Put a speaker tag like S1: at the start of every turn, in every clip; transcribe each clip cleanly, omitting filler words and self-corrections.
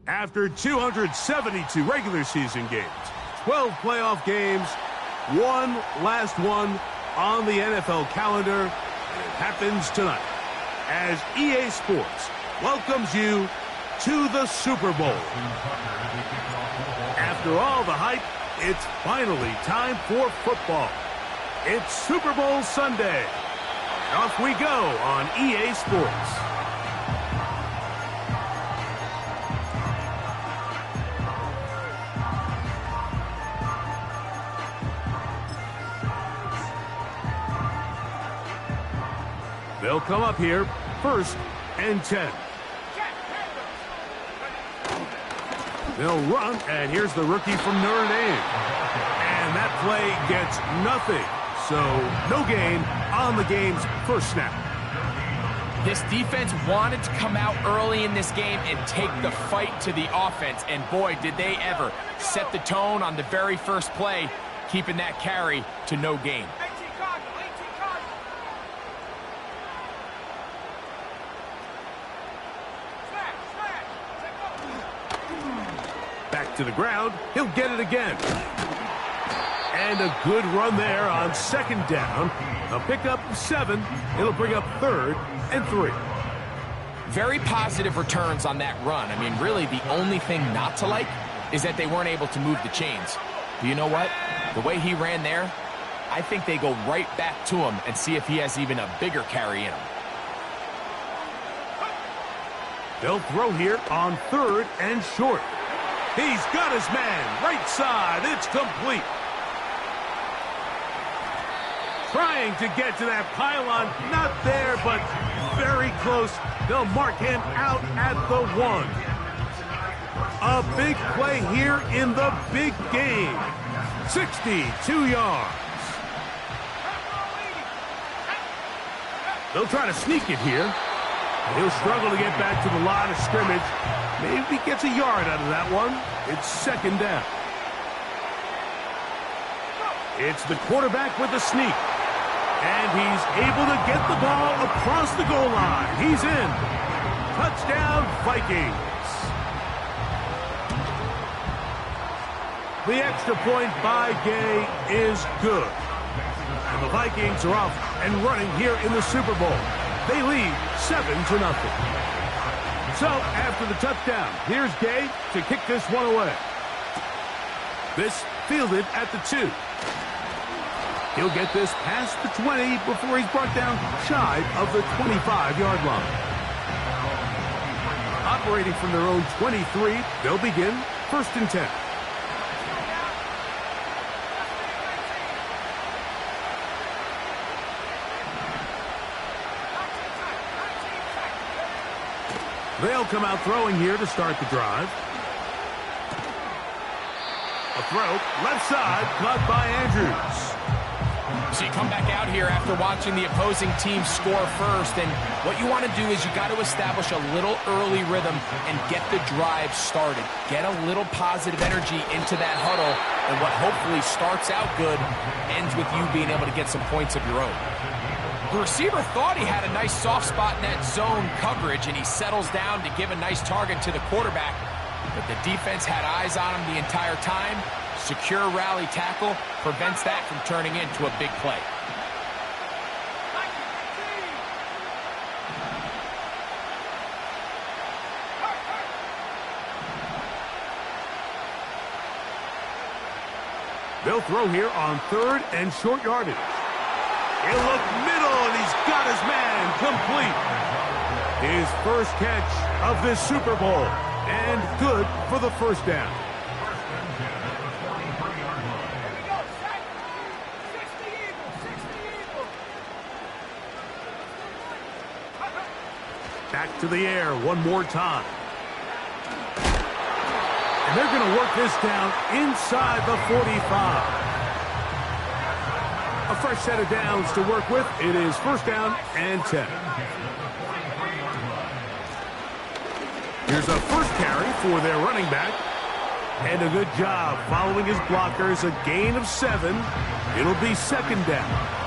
S1: After 272 regular season games, 12 playoff games, one last one on the NFL calendar, and it happens tonight as EA Sports welcomes you to the Super Bowl. After all the hype, it's finally time for football. It's Super Bowl Sunday. Off we go on EA Sports. They'll come up here, 1st and 10. They'll run, and here's the rookie from Notre Dame. And that play gets nothing. So, no gain on the game's first snap.
S2: This defense wanted to come out early in this game and take the fight to the offense. And boy, did they ever set the tone on the very first play, keeping that carry to no gain.
S1: Back to the ground, he'll get it again. And a good run there on 2nd down. A pickup 7, it'll bring up 3rd and 3.
S2: Very positive returns on that run. I mean, really, the only thing not to like is that they weren't able to move the chains. But you know what? The way he ran there, I think they go right back to him and see if he has even a bigger carry in him.
S1: They'll throw here on 3rd and short. He's got his man, right side, it's complete. Trying to get to that pylon, not there, but very close. They'll mark him out at the 1. A big play here in the big game. 62 yards. They'll try to sneak it here. He'll struggle to get back to the line of scrimmage. Maybe gets a yard out of that one. It's 2nd down. It's the quarterback with the sneak. And he's able to get the ball across the goal line. He's in. Touchdown, Vikings. The extra point by Gay is good. And the Vikings are off and running here in the Super Bowl. They lead 7-0. So, after the touchdown, here's Gay to kick this one away. This fielded at the 2. He'll get this past the 20 before he's brought down shy of the 25-yard line. Operating from their own 23, they'll begin 1st and 10. They'll come out throwing here to start the drive. A throw, left side, caught by Andrews.
S2: So you come back out here after watching the opposing team score first, and what you want to do is you got to establish a little early rhythm and get the drive started. Get a little positive energy into that huddle, and what hopefully starts out good ends with you being able to get some points of your own. The receiver thought he had a nice soft spot in that zone coverage, and he settles down to give a nice target to the quarterback. But the defense had eyes on him the entire time. Secure rally tackle prevents that from turning into a big play.
S1: They'll throw here on 3rd and short yardage. He'll look middle, and he's got his man complete. His first catch of this Super Bowl, and good for the 1st down. Back to the air one more time. And they're going to work this down inside the 45. A fresh set of downs to work with. It is 1st down and 10. Here's a first carry for their running back. And a good job following his blockers. A gain of 7. It'll be 2nd down.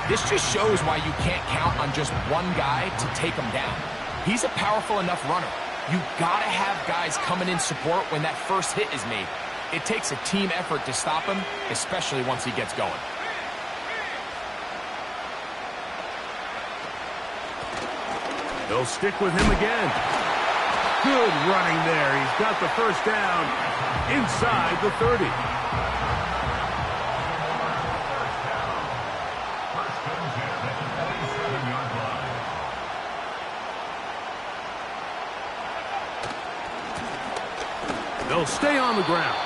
S2: This just shows why you can't count on just one guy to take him down. He's a powerful enough runner. You gotta have guys coming in support when that first hit is made. It takes a team effort to stop him, especially once he gets going.
S1: They'll stick with him again. Good running there. He's got the 1st down inside the 30. They'll stay on the ground.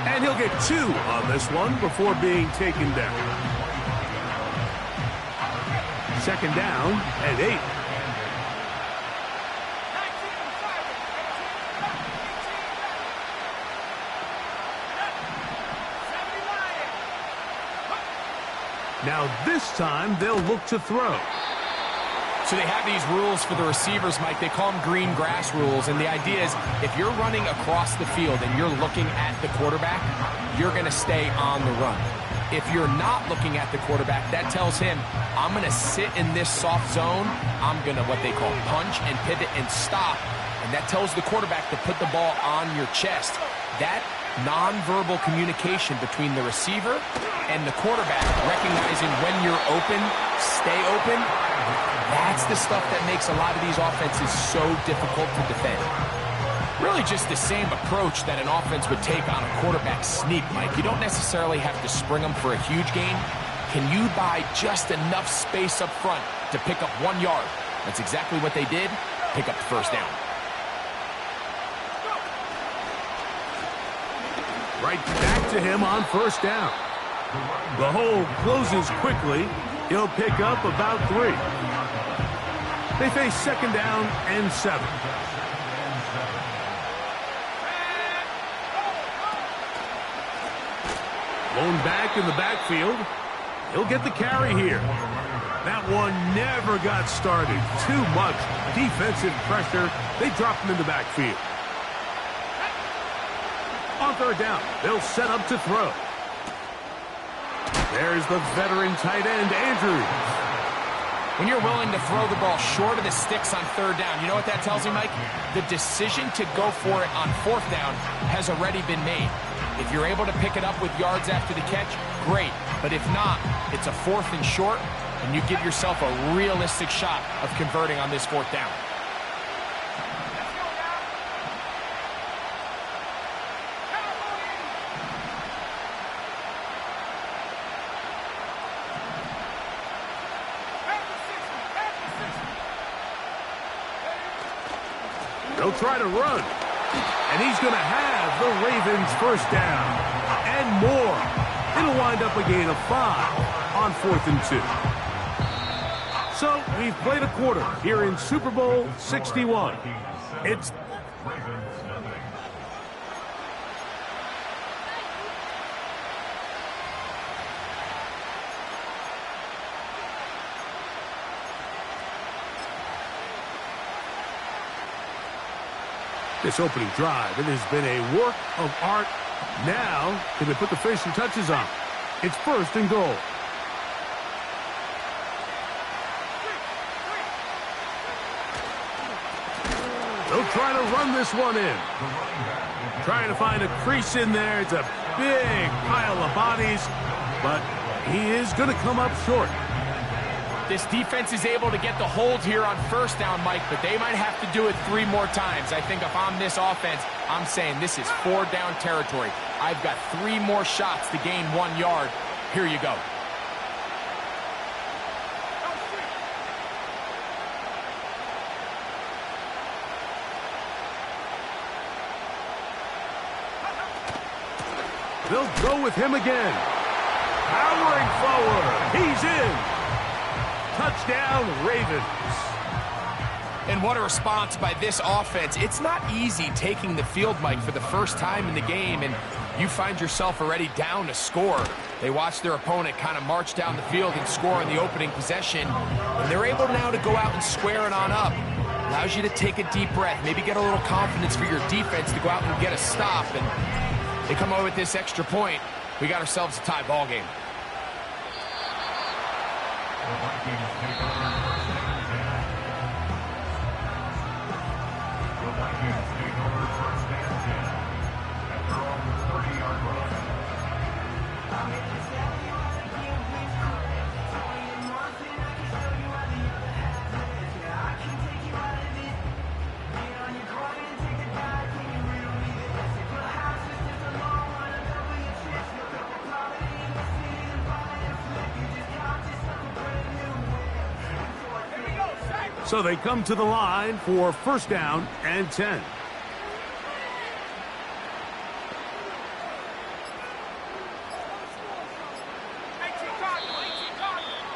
S1: And he'll get 2 on this one before being taken down. 2nd down and 8. Now this time they'll look to throw.
S2: So they have these rules for the receivers, Mike. They call them green grass rules. And the idea is if you're running across the field and you're looking at the quarterback, you're going to stay on the run. If you're not looking at the quarterback, that tells him, I'm going to sit in this soft zone. I'm going to what they call punch and pivot and stop. And that tells the quarterback to put the ball on your chest. That nonverbal communication between the receiver and the quarterback, recognizing when you're open, stay open, that's the stuff that makes a lot of these offenses so difficult to defend. Really just the same approach that an offense would take on a quarterback sneak, Mike. You don't necessarily have to spring them for a huge gain. Can you buy just enough space up front to pick up 1 yard? That's exactly what they did. Pick up the 1st down.
S1: Right back to him on 1st down. The hole closes quickly. He'll pick up about 3. They face 2nd down and 7. Blown back in the backfield. He'll get the carry here. That one never got started. Too much defensive pressure. They dropped him in the backfield. On 3rd down, they'll set up to throw. There's the veteran tight end, Andrews.
S2: When you're willing to throw the ball short of the sticks on 3rd down, you know what that tells me, Mike? The decision to go for it on 4th down has already been made. If you're able to pick it up with yards after the catch, great. But if not, it's a 4th and short, and you give yourself a realistic shot of converting on this 4th down.
S1: They'll try to run. And he's going to have the Ravens first down. And more. It'll wind up a gain of 5 on 4th and 2. So we've played a quarter here in Super Bowl 61. It's this opening drive. It has been a work of art. Now, can they put the finishing touches on? It's 1st and goal. They'll try to run this one in. Trying to find a crease in there. It's a big pile of bodies, but he is going to come up short.
S2: This defense is able to get the hold here on 1st down, Mike, but they might have to do it 3 more times. I think if I'm this offense, I'm saying this is 4-down territory. I've got 3 more shots to gain 1 yard. Here you go.
S1: They'll go with him again. Powering forward. He's in. Touchdown, Ravens.
S2: And what a response by this offense. It's not easy taking the field, Mike, for the first time in the game, and you find yourself already down to score. They watch their opponent kind of march down the field and score on the opening possession, and they're able now to go out and square it on up. Allows you to take a deep breath, maybe get a little confidence for your defense to go out and get a stop, and they come away with this extra point. We got ourselves a tie ball game.
S1: So they come to the line for 1st down and 10.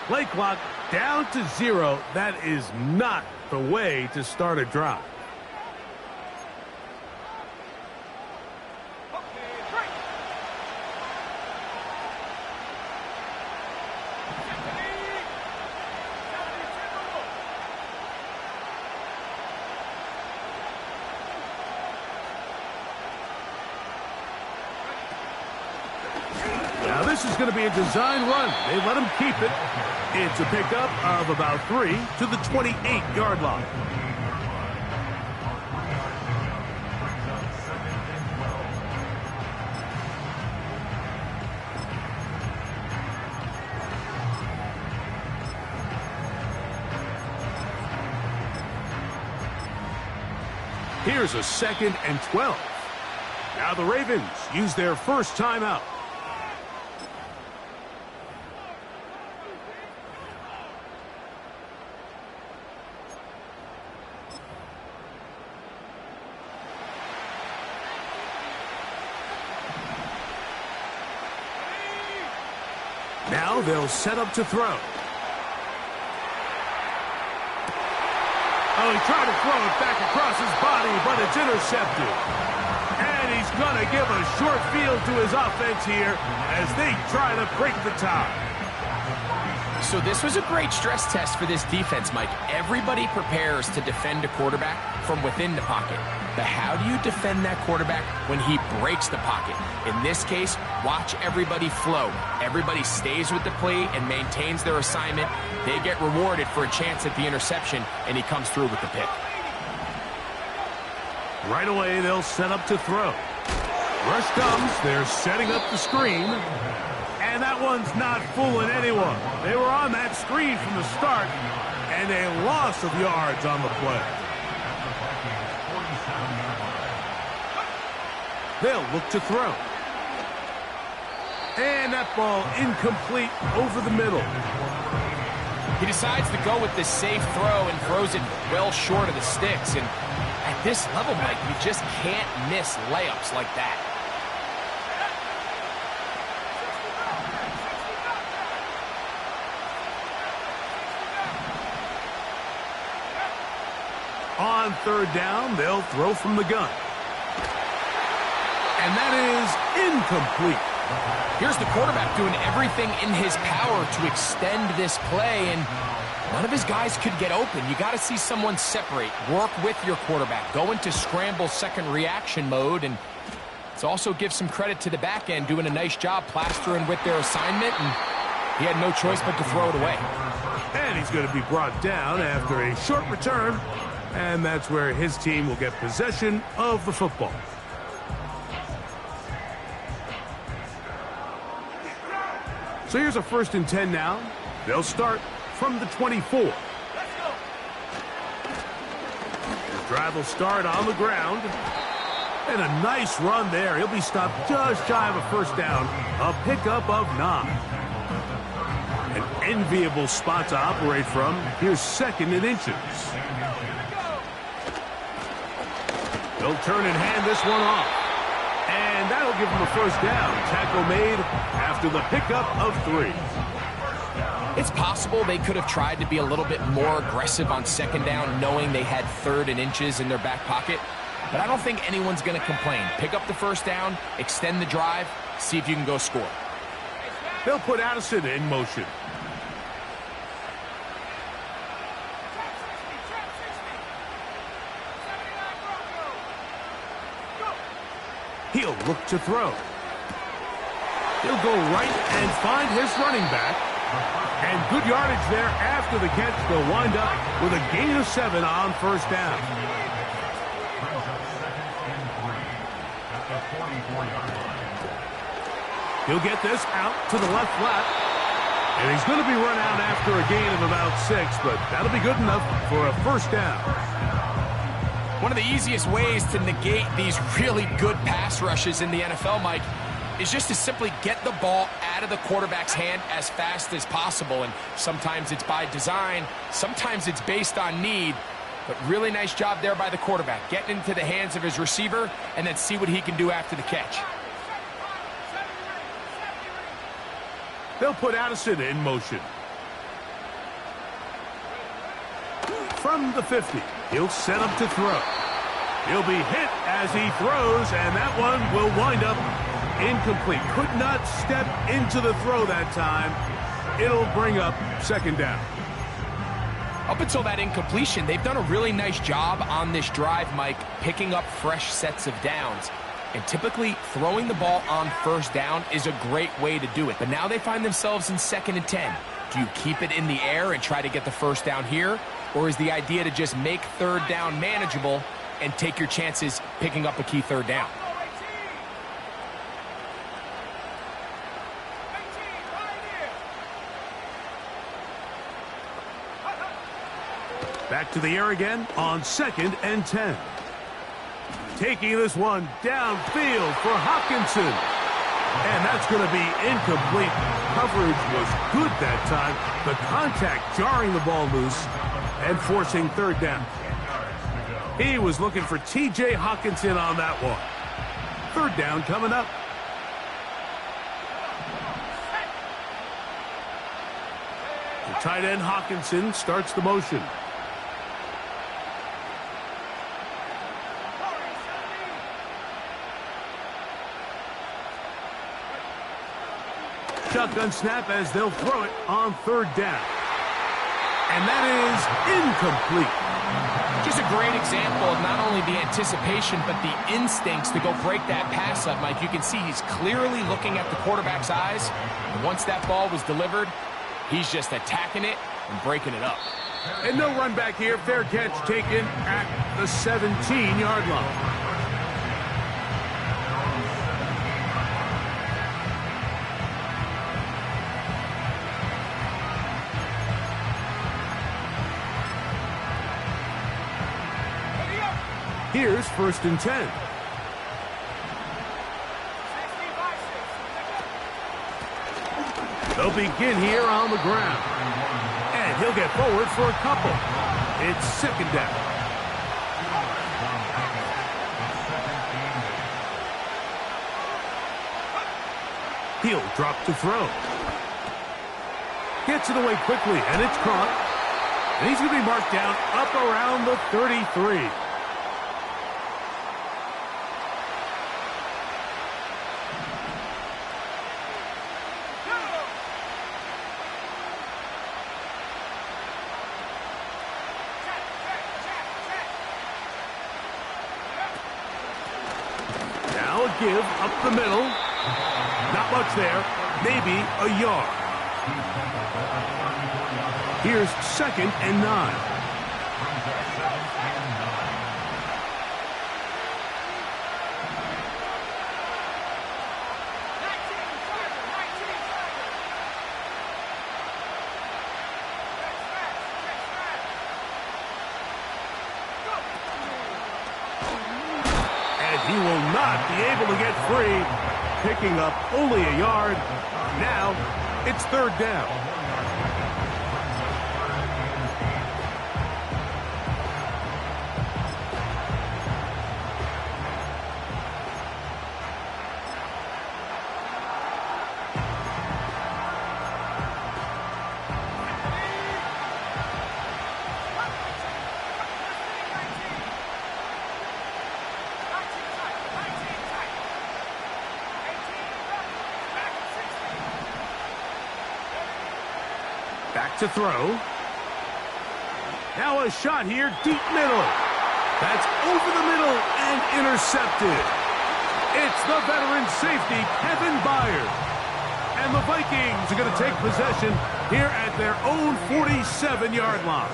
S1: Play clock down to 0. That is not the way to start a drive. Now this is going to be a design run. They let him keep it. It's a pickup of about 3 to the 28-yard line. Here's a 2nd and 12. Now the Ravens use their first timeout. Now they'll set up to throw. Oh, he tried to throw it back across his body, but it's intercepted. And he's going to give a short field to his offense here as they try to break the tie.
S2: So this was a great stress test for this defense, Mike. Everybody prepares to defend a quarterback from within the pocket. But how do you defend that quarterback when he breaks the pocket? In this case, watch everybody flow. Everybody stays with the play and maintains their assignment. They get rewarded for a chance at the interception, and he comes through with the pick.
S1: Right away, they'll set up to throw. Rush comes. They're setting up the screen. And that one's not fooling anyone. They were on that screen from the start, and a loss of yards on the play. They'll look to throw. And that ball incomplete over the middle.
S2: He decides to go with this safe throw and throws it well short of the sticks. And at this level, Mike, you just can't miss layups like that.
S1: On third down, they'll throw from the gun. And that is incomplete.
S2: Here's the quarterback doing everything in his power to extend this play, and none of his guys could get open. You got to see someone separate, work with your quarterback, go into scramble second reaction mode, and it's also give some credit to the back end doing a nice job plastering with their assignment, and he had no choice but to throw it away.
S1: And he's going to be brought down after a short return, and that's where his team will get possession of the football. So here's a 1st and 10 now. They'll start from the 24. The drive will start on the ground. And a nice run there. He'll be stopped just shy of a first down. A pickup of 9. An enviable spot to operate from. Here's 2nd and inches. They'll turn and hand this one off. And that'll give him a first down. Tackle made after the pickup of 3.
S2: It's possible they could have tried to be a little bit more aggressive on 2nd down, knowing they had 3rd and inches in their back pocket. But I don't think anyone's going to complain. Pick up the first down, extend the drive, see if you can go score.
S1: They'll put Addison in motion. He'll look to throw. He'll go right and find his running back. And good yardage there after the catch. They'll wind up with a gain of 7 on first down. He'll get this out to the left flat. And he's going to be run out after a gain of about 6, but that'll be good enough for a first down.
S2: One of the easiest ways to negate these really good pass rushes in the NFL, Mike, is just to simply get the ball out of the quarterback's hand as fast as possible. And sometimes it's by design, sometimes it's based on need. But really nice job there by the quarterback, getting into the hands of his receiver and then see what he can do after the catch.
S1: They'll put Addison in motion. From the 50, he'll set up to throw. He'll be hit as he throws, and that one will wind up incomplete. Could not step into the throw that time. It'll bring up 2nd down.
S2: Up until that incompletion, they've done a really nice job on this drive, Mike, picking up fresh sets of downs. And typically, throwing the ball on first down is a great way to do it. But now they find themselves in 2nd and 10. Do you keep it in the air and try to get the first down here? Or is the idea to just make 3rd down manageable and take your chances picking up a key 3rd down?
S1: Back to the air again on 2nd and 10. Taking this one downfield for Hockenson. And that's going to be incomplete. Coverage was good that time. The contact jarring the ball loose and forcing 3rd down. He was looking for T.J. Hockenson on that one. 3rd down coming up. The tight end Hockenson starts the motion. Shotgun snap as they'll throw it on 3rd down. And that is incomplete.
S2: Just a great example of not only the anticipation, but the instincts to go break that pass up, Mike. You can see he's clearly looking at the quarterback's eyes. And once that ball was delivered, he's just attacking it and breaking it up.
S1: And no run back here. Fair catch taken at the 17-yard line. Here's 1st and 10. They'll begin here on the ground. And he'll get forward for a couple. It's 2nd down. He'll drop to throw. Gets it away quickly, and it's caught. And he's going to be marked down up around the 33. Now a give up the middle. Not much there. Maybe a yard. Here's 2nd and 9. And he will not be able to get free, picking up only a yard. Now it's 3rd down. Back to throw. Now a shot here, deep middle. That's over the middle and intercepted. It's the veteran safety, Kevin Byard. And the Vikings are going to take possession here at their own 47-yard line.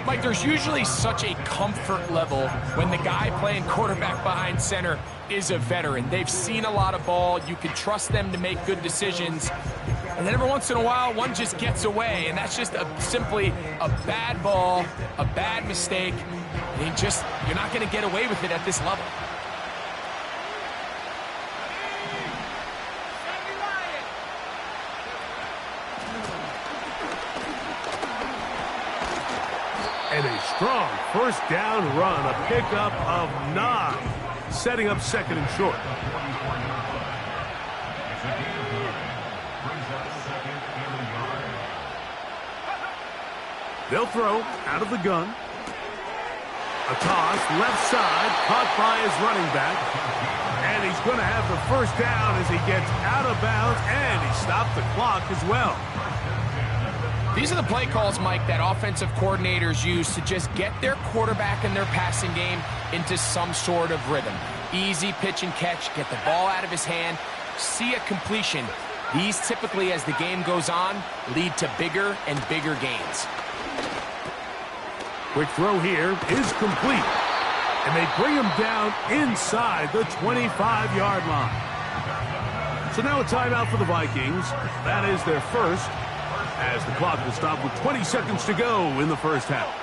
S2: Mike, there's usually such a comfort level when the guy playing quarterback behind center is a veteran. They've seen a lot of ball. You can trust them to make good decisions. And then every once in a while, one just gets away, and that's just simply a bad ball, a bad mistake. And you're not going to get away with it at this level.
S1: And a strong 1st down run, a pickup of 9, setting up 2nd and short. They'll throw out of the gun. A toss, left side, caught by his running back. And he's going to have the 1st down as he gets out of bounds, and he stopped the clock as well.
S2: These are the play calls, Mike, that offensive coordinators use to just get their quarterback and their passing game into some sort of rhythm. Easy pitch and catch, get the ball out of his hand, see a completion. These typically, as the game goes on, lead to bigger and bigger gains.
S1: Quick throw here is complete. And they bring him down inside the 25-yard line. So now a timeout for the Vikings. That is their first, as the clock will stop with 20 seconds to go in the 1st half.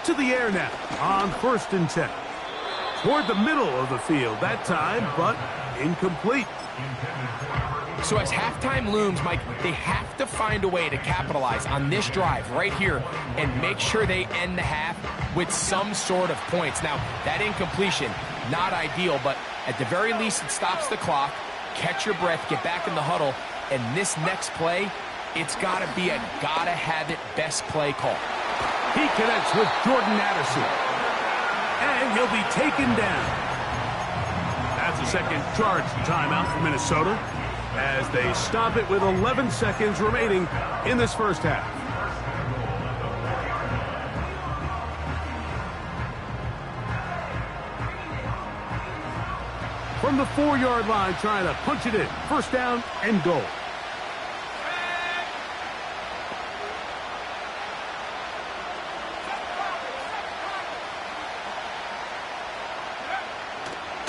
S1: To the air now on 1st and 10. Toward the middle of the field that time, but incomplete.
S2: So as halftime looms, Mike, they have to find a way to capitalize on this drive right here and make sure they end the half with some sort of points. Now, that incompletion, not ideal, but at the very least it stops the clock. Catch your breath, get back in the huddle, and this next play, it's got to be a gotta-have-it best play call.
S1: He connects with Jordan Addison. And he'll be taken down. That's a 2nd charge timeout for Minnesota as they stop it with 11 seconds remaining in this 1st half. From the 4-yard line, trying to punch it in. 1st down and goal.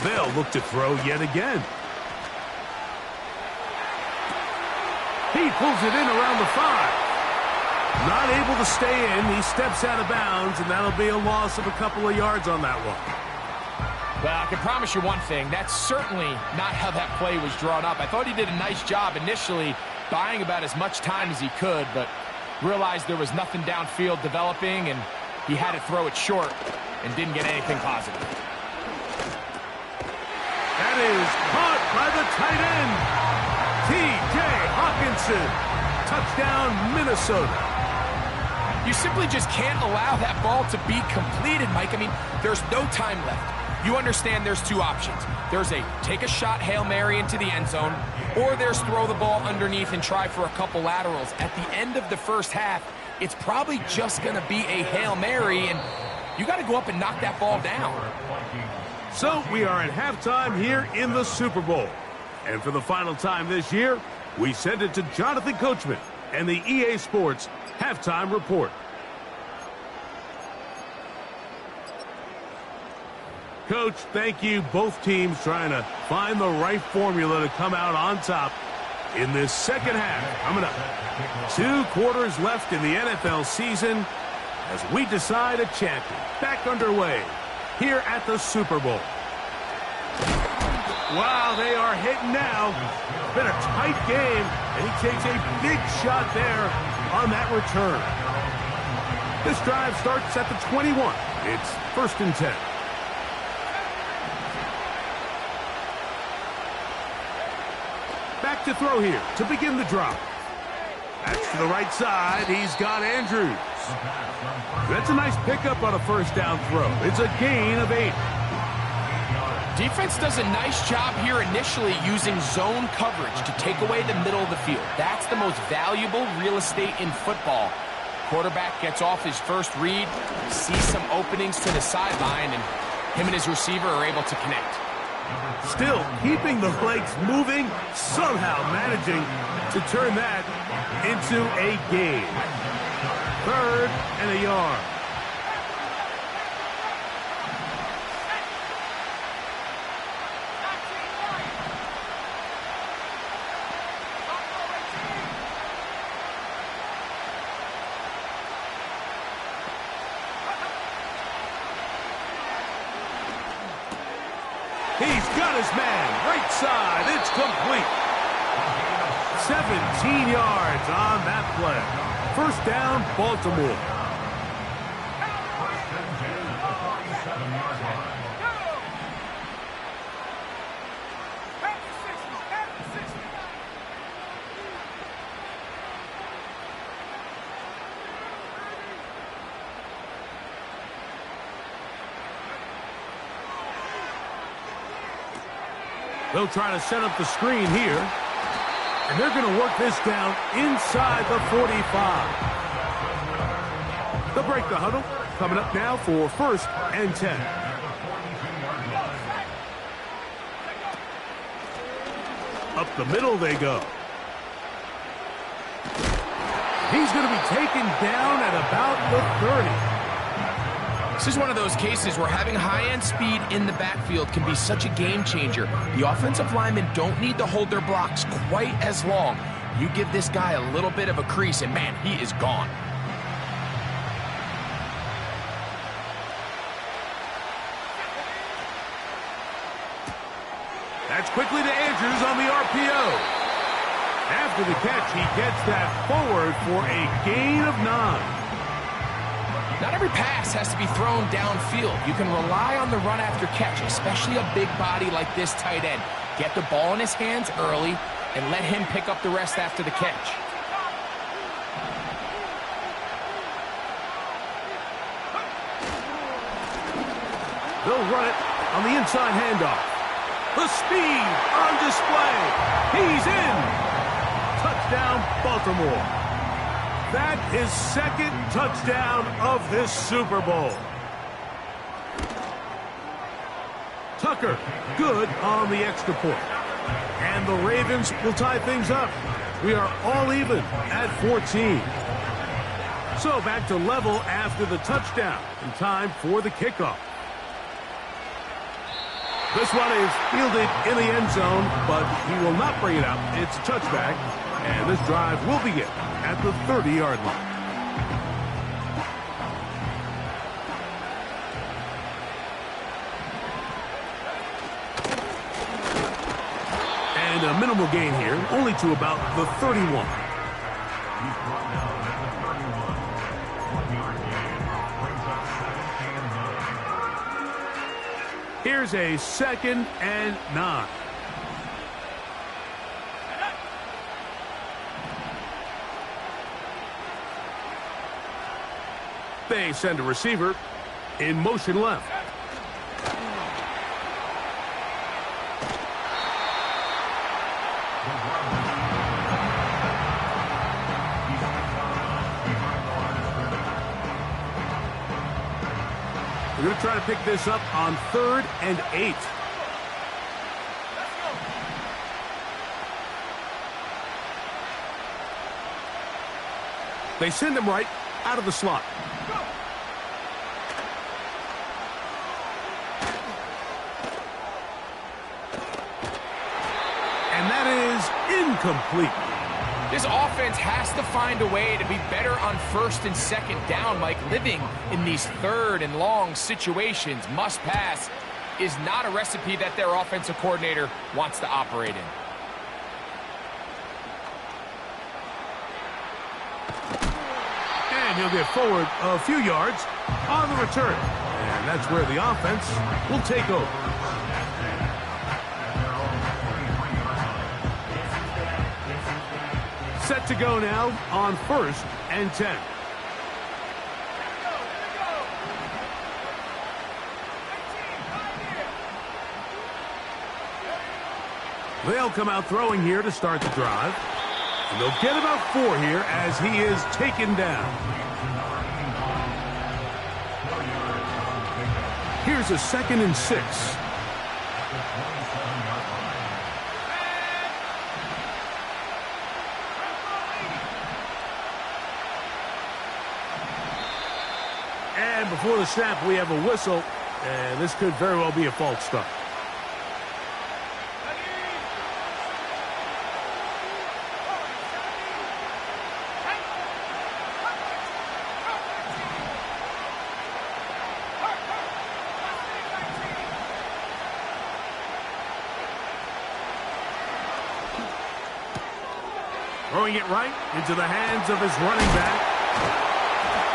S1: They'll look to throw yet again. He pulls it in around the 5. Not able to stay in. He steps out of bounds, and that'll be a loss of a couple of yards on that one.
S2: Well, I can promise you one thing. That's certainly not how that play was drawn up. I thought he did a nice job initially buying about as much time as he could, but realized there was nothing downfield developing, and he had to throw it short and didn't get anything positive.
S1: That is caught by the tight end, T.J. Hawkinson. Touchdown, Minnesota.
S2: You simply just can't allow that ball to be completed, Mike. I mean, there's no time left. You understand there's two options. There's a take a shot Hail Mary into the end zone, or there's throw the ball underneath and try for a couple laterals. At the end of the first half, it's probably just going to be a Hail Mary, and you got to go up and knock that ball down.
S1: So we are at halftime here in the Super Bowl. And for the final time this year, we send it to Jonathan Coachman and the EA Sports Halftime Report. Coach, thank you. Both teams trying to find the right formula to come out on top in this second half. Coming up, 2 quarters left in the NFL season as we decide a champion. Back underway here at the Super Bowl. Wow, they are hitting now. It's been a tight game, and he takes a big shot there on that return. This drive starts at the 21. It's 1st and 10. Back to throw here to begin the drop. That's to the right side. He's got Andrews. That's a nice pickup on a first down throw. It's a gain of 8.
S2: Defense does a nice job here initially using zone coverage to take away the middle of the field. That's the most valuable real estate in football. Quarterback gets off his first read, sees some openings to the sideline, and him and his receiver are able to connect.
S1: Still keeping the legs moving, somehow managing to turn that into a gain. 3rd and a yard. He's got his man, right side, it's complete. 17 yards on that play. 1st down, Baltimore. They'll try to set up the screen here. And they're going to work this down inside the 45. They'll break the huddle. Coming up now for 1st and 10. Up the middle they go. He's going to be taken down at about the 30.
S2: This is one of those cases where having high-end speed in the backfield can be such a game changer. The offensive linemen don't need to hold their blocks quite as long. You give this guy a little bit of a crease, and man, he is gone.
S1: That's quickly to Andrews on the RPO. After the catch, he gets that forward for a gain of 9.
S2: Not every pass has to be thrown downfield. You can rely on the run after catch, especially a big body like this tight end. Get the ball in his hands early and let him pick up the rest after the catch.
S1: They'll run it on the inside handoff. The speed on display. He's in. Touchdown, Baltimore. That is 2nd touchdown of this Super Bowl. Tucker, good on the extra point. And the Ravens will tie things up. We are all even at 14. So back to level after the touchdown. And time for the kickoff. This one is fielded in the end zone, but he will not bring it out. It's a touchback. And this drive will begin at the 30-yard line. And a minimal gain here, only to about the 31. Here's a 2nd and 9. They send a receiver in motion left. We're going to try to pick this up on 3rd and 8. They send him right out of the slot. And that is incomplete.
S2: This offense has to find a way to be better on 1st and 2nd down, Mike. Living in these 3rd and long situations, must pass, is not a recipe that their offensive coordinator wants to operate in.
S1: And he'll get forward a few yards on the return. And that's where the offense will take over. Set to go now on 1st and 10. They'll come out throwing here to start the drive. And they'll get about 4 here as he is taken down. Here's a 2nd and 6. And before the snap, we have a whistle, and this could very well be a false start. Throwing it right into the hands of his running back.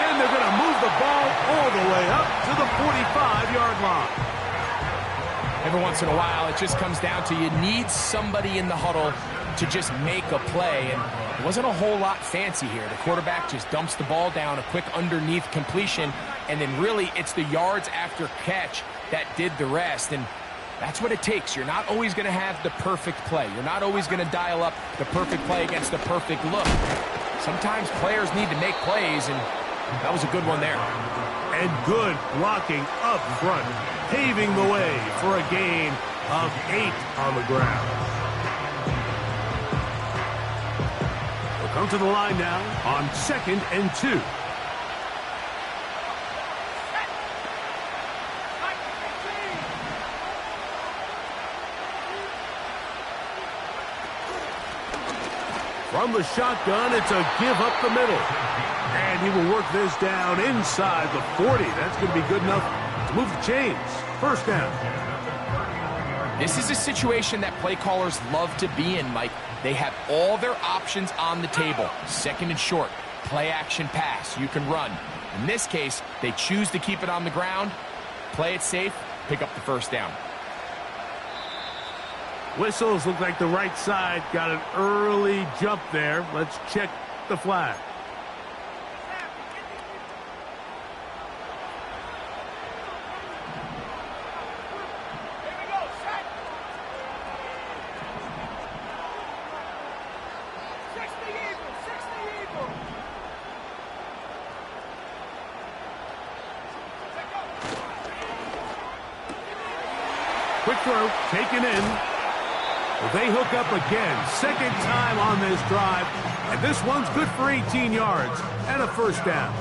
S1: And they're going to move the ball all the way up to the 45-yard line.
S2: Every once in a while, it just comes down to you need somebody in the huddle to just make a play. And it wasn't a whole lot fancy here. The quarterback just dumps the ball down, a quick underneath completion, and then really it's the yards after catch that did the rest. And that's what it takes. You're not always going to have the perfect play. You're not always going to dial up the perfect play against the perfect look. Sometimes players need to make plays, and that was a good one there.
S1: And good blocking up front, paving the way for a gain of 8 on the ground. We'll come to the line now on 2nd and 2. From the shotgun, it's a give up the middle. And he will work this down inside the 40. That's going to be good enough to move the chains. 1st down.
S2: This is a situation that play callers love to be in, Mike. They have all their options on the table. 2nd and short, play action pass, you can run. In this case, they choose to keep it on the ground, play it safe, pick up the 1st down.
S1: Whistles look like the right side got an early jump there. Let's check the flag. Quick throw, taken in. They hook up again, 2nd time on this drive, and this one's good for 18 yards and a 1st down.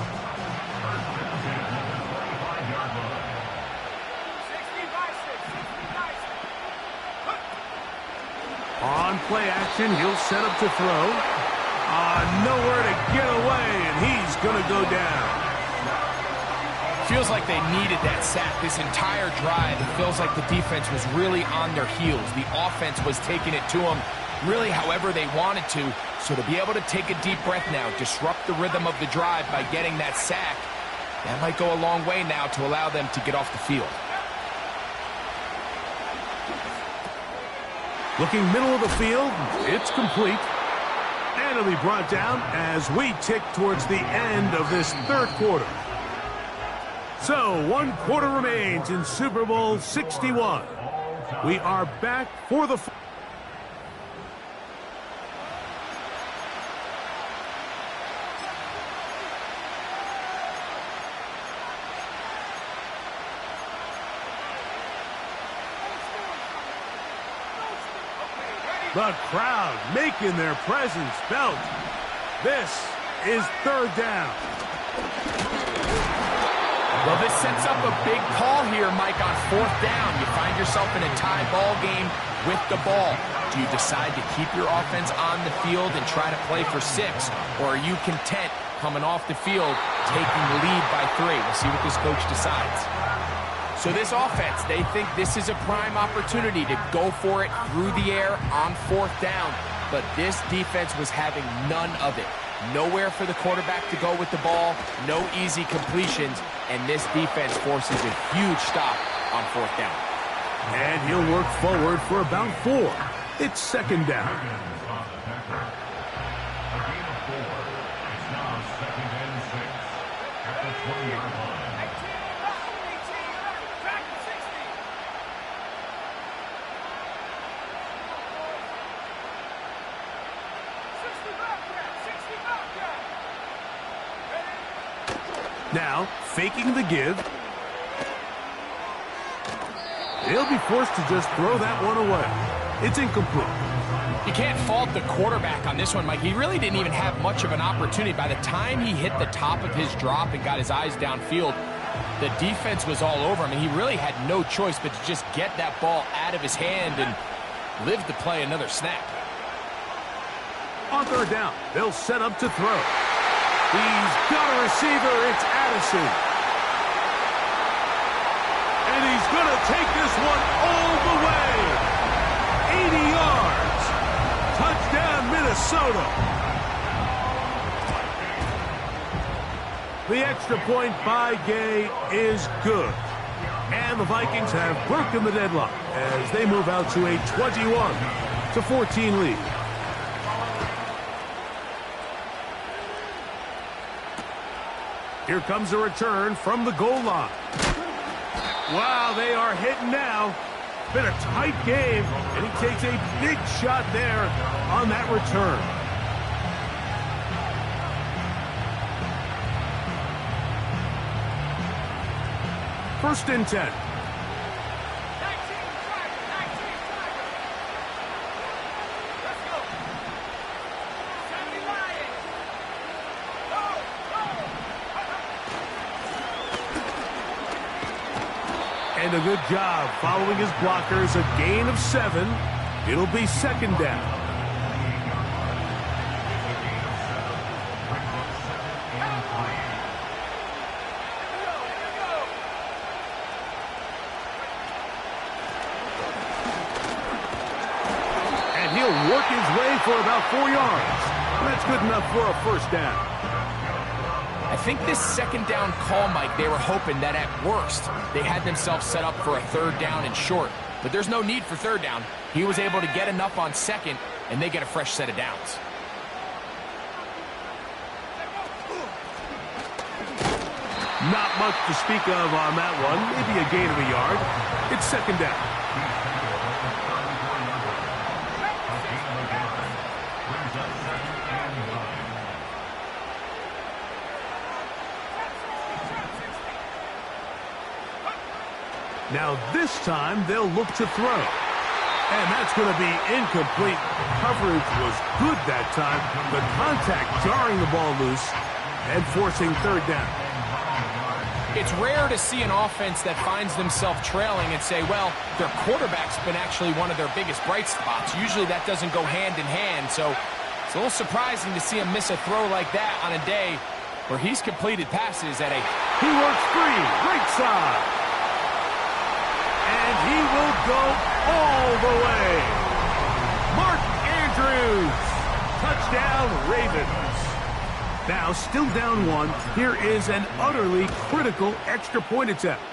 S1: On play action, he'll set up to throw. Nowhere to get away, and he's going to go down.
S2: Feels like they needed that sack this entire drive. It feels like the defense was really on their heels. The offense was taking it to them really however they wanted to. So to be able to take a deep breath now, disrupt the rhythm of the drive by getting that sack, that might go a long way now to allow them to get off the field.
S1: Looking middle of the field, it's complete. And it'll be brought down as we tick towards the end of this third quarter. So, 1 quarter remains in Super Bowl 61. We are back for the... The crowd making their presence felt. This is third down.
S2: Well, this sets up a big call here, Mike, on fourth down. You find yourself in a tie ball game with the ball. Do you decide to keep your offense on the field and try to play for 6? Or are you content coming off the field, taking the lead by 3? We'll see what this coach decides. So this offense, they think this is a prime opportunity to go for it through the air on fourth down. But this defense was having none of it. Nowhere for the quarterback to go with the ball, no easy completions, and this defense forces a huge stop on fourth down.
S1: And he'll work forward for about 4. It's second down. Now, faking the give. He'll be forced to just throw that one away. It's incomplete.
S2: You can't fault the quarterback on this one, Mike. He really didn't even have much of an opportunity. By the time he hit the top of his drop and got his eyes downfield, the defense was all over him, and he really had no choice but to just get that ball out of his hand and live to play another snap.
S1: On third down, they'll set up to throw. He's got a receiver. It's Addison. And he's going to take this one all the way. 80 yards. Touchdown, Minnesota. The extra point by Gay is good. And the Vikings have broken the deadlock as they move out to a 21-14 lead. Here comes a return from the goal line. Wow, they are hitting now. Been a tight game, and he takes a big shot there on that return. First and 10. And a good job following his blockers. A gain of 7. It'll be second down. And he'll work his way for about 4 yards. That's good enough for a first down.
S2: I think this second down call, Mike, they were hoping that at worst they had themselves set up for a third down and short. But there's no need for third down. He was able to get enough on second, and they get a fresh set of downs.
S1: Not much to speak of on that one. Maybe a gain of a yard. It's second down. Now this time they'll look to throw. And that's going to be incomplete. Coverage was good that time. The contact jarring the ball loose and forcing third down.
S2: It's rare to see an offense that finds themselves trailing and say, well, their quarterback's been actually one of their biggest bright spots. Usually that doesn't go hand in hand. So It's a little surprising to see him miss a throw like that on a day where he's completed passes at a...
S1: He works free, right side. And he will go all the way. Mark Andrews. Touchdown, Ravens. Now, still down one, here is an utterly critical extra point attempt.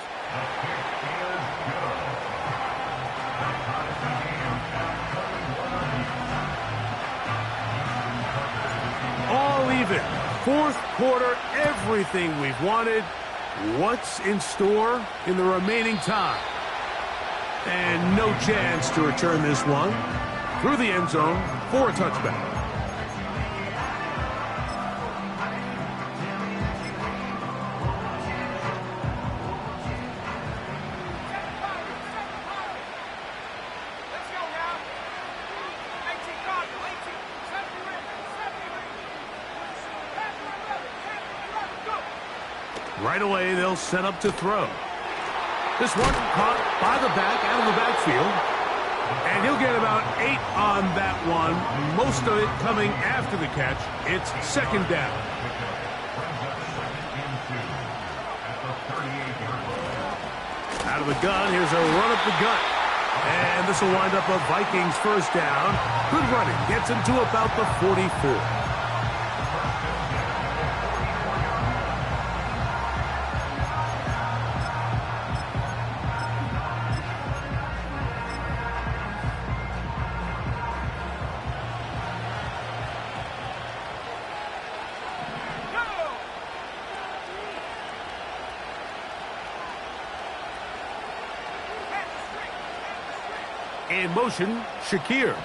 S1: All even. Fourth quarter, everything we've wanted. What's in store in the remaining time? And no chance to return this one through the end zone for a touchback. Right away, they'll set up to throw. This one caught by the back, out of the backfield. And he'll get about 8 on that one. Most of it coming after the catch. It's second down. Out of the gun, here's a run up the gut. And this will wind up a Vikings first down. Good running, gets him to about the 44. In motion, Shakir.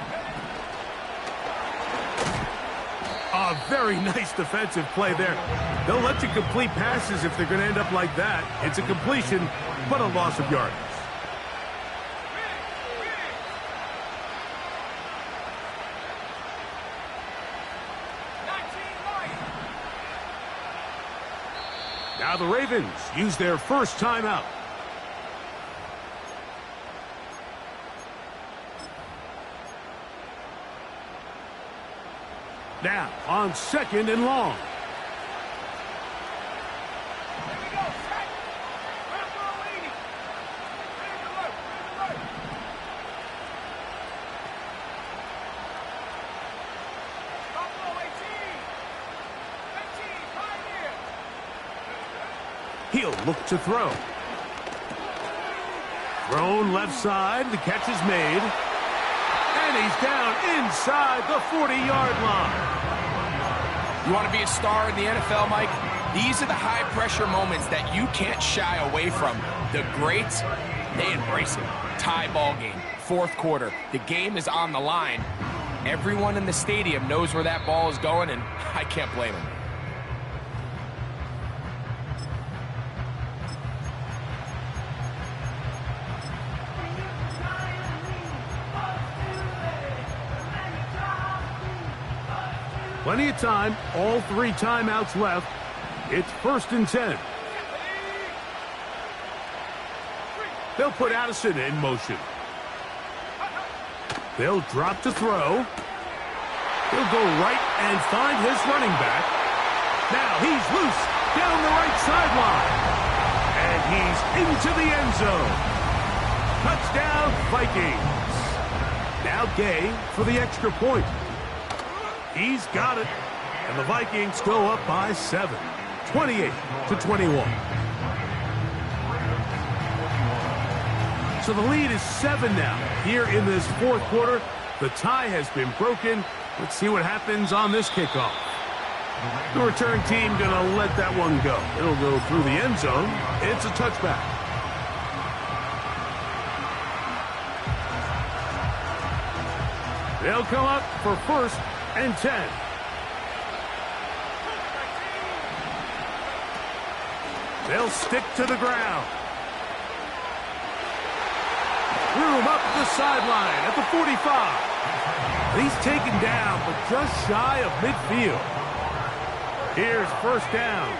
S1: A very nice defensive play there. They'll let you complete passes if they're going to end up like that. It's a completion, but a loss of yardage. Now the Ravens use their first timeout. Now, on second and long. He'll look to throw. Thrown left side. The catch is made. And he's down inside the 40-yard line.
S2: You want to be a star in the NFL, Mike? These are the high-pressure moments that you can't shy away from. The greats, they embrace it. Tie ball game, fourth quarter. The game is on the line. Everyone in the stadium knows where that ball is going, and I can't blame them.
S1: Plenty of time, all 3 timeouts left. It's first and 10. They'll put Addison in motion. They'll drop to throw. He'll go right and find his running back. Now he's loose down the right sideline. And he's into the end zone. Touchdown, Vikings. Now Gay for the extra point. He's got it. And the Vikings go up by 7, 28-21. So the lead is 7 now. Here in this fourth quarter, the tie has been broken. Let's see what happens on this kickoff. The return team going to let that one go. It'll go through the end zone. It's a touchback. They'll come up for first and 10. They'll stick to the ground. Room up the sideline at the 45. He's taken down, but just shy of midfield. Here's first down.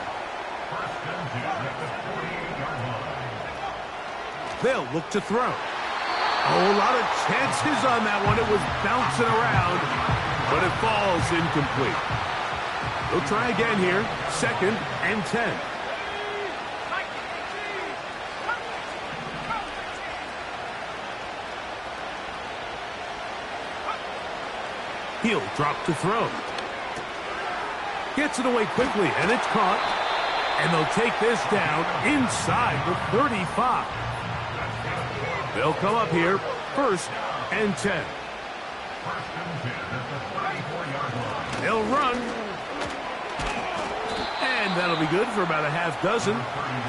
S1: They'll look to throw. A whole lot of chances on that one. It was bouncing around. but it falls incomplete. He'll try again here. 2nd and 10. He'll drop to throw. Gets it away quickly, and it's caught. And they'll take this down inside the 35. They'll come up here, 1st and 10. They'll run. And that'll be good for about a half dozen.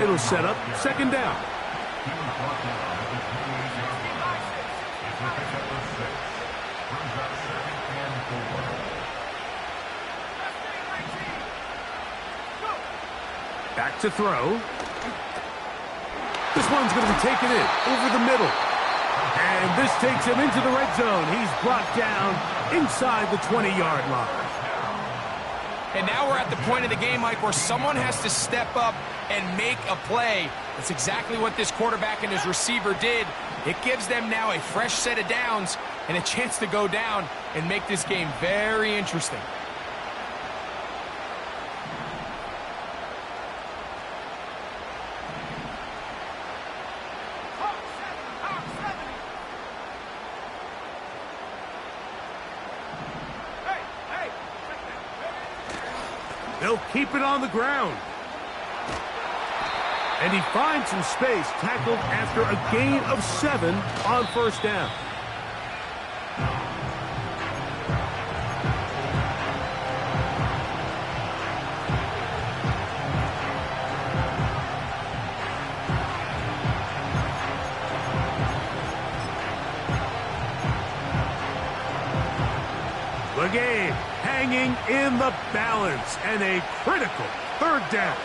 S1: It'll set up 2nd down. Back to throw. This one's going to be taken in over the middle. And this takes him into the red zone. He's brought down inside the 20-yard line.
S2: And now we're at the point of the game, Mike, where someone has to step up and make a play. That's exactly what this quarterback and his receiver did. It gives them now a fresh set of downs and a chance to go down and make this game very interesting.
S1: They'll keep it on the ground. And he finds some space, tackled after a gain of 7 on 1st down. The game hanging in the balance, and a critical 3rd down.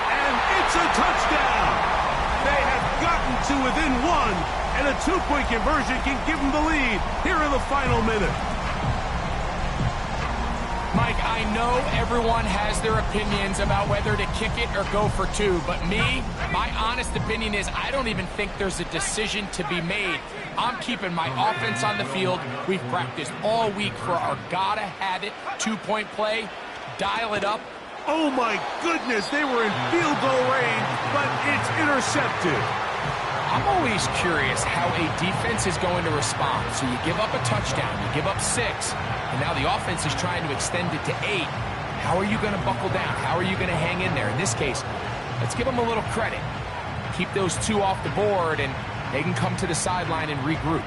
S1: And it's a touchdown. They have gotten to within 1, and a 2-point conversion can give them the lead here in the final minute.
S2: Mike, I know everyone has their opinions about whether to kick it or go for 2, but my honest opinion is I don't even think there's a decision to be made. I'm keeping my offense on the field. We've practiced all week for our gotta-have-it 2-point play. Dial it up.
S1: Oh, my goodness, they were in field goal range, but it's intercepted.
S2: I'm always curious how a defense is going to respond. So you give up a touchdown, you give up 6, and now the offense is trying to extend it to 8. How are you going to buckle down? How are you going to hang in there? In this case, let's give them a little credit. Keep those 2 off the board, and they can come to the sideline and regroup.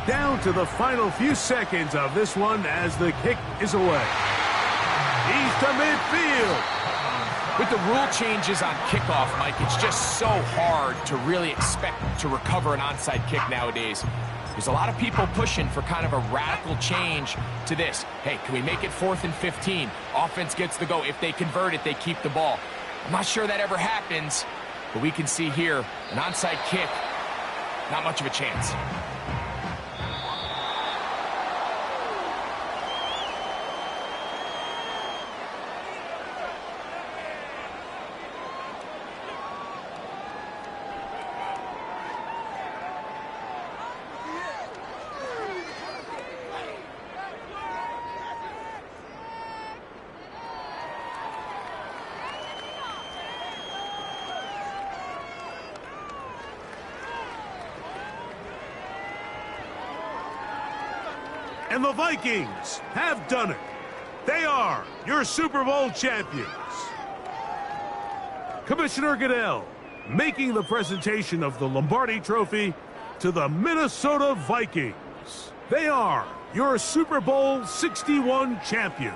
S1: Down to the final few seconds of this one as the kick is away. He's to midfield.
S2: With the rule changes on kickoff, Mike, it's just so hard to really expect to recover an onside kick nowadays. There's a lot of people pushing for kind of a radical change to this. Hey, can we make it 4th and 15? Offense gets the go. If they convert it, they keep the ball. I'm not sure that ever happens, but we can see here an onside kick, not much of a chance.
S1: And the Vikings have done it. They are your Super Bowl champions. Commissioner Goodell making the presentation of the Lombardi Trophy to the Minnesota Vikings. They are your Super Bowl 61 champion.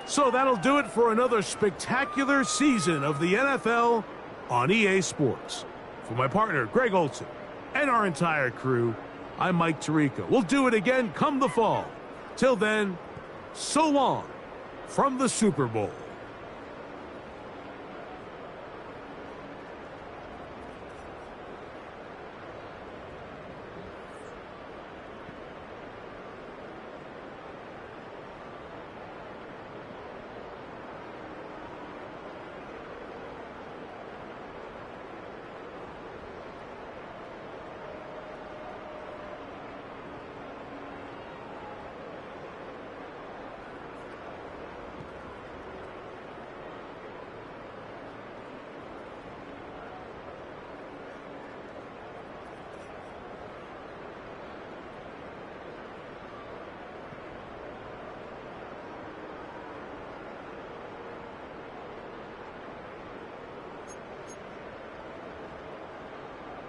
S1: So that'll do it for another spectacular season of the NFL on EA Sports. For my partner, Greg Olson, and our entire crew, I'm Mike Tirico. We'll do it again come the fall. Till then, so long from the Super Bowl.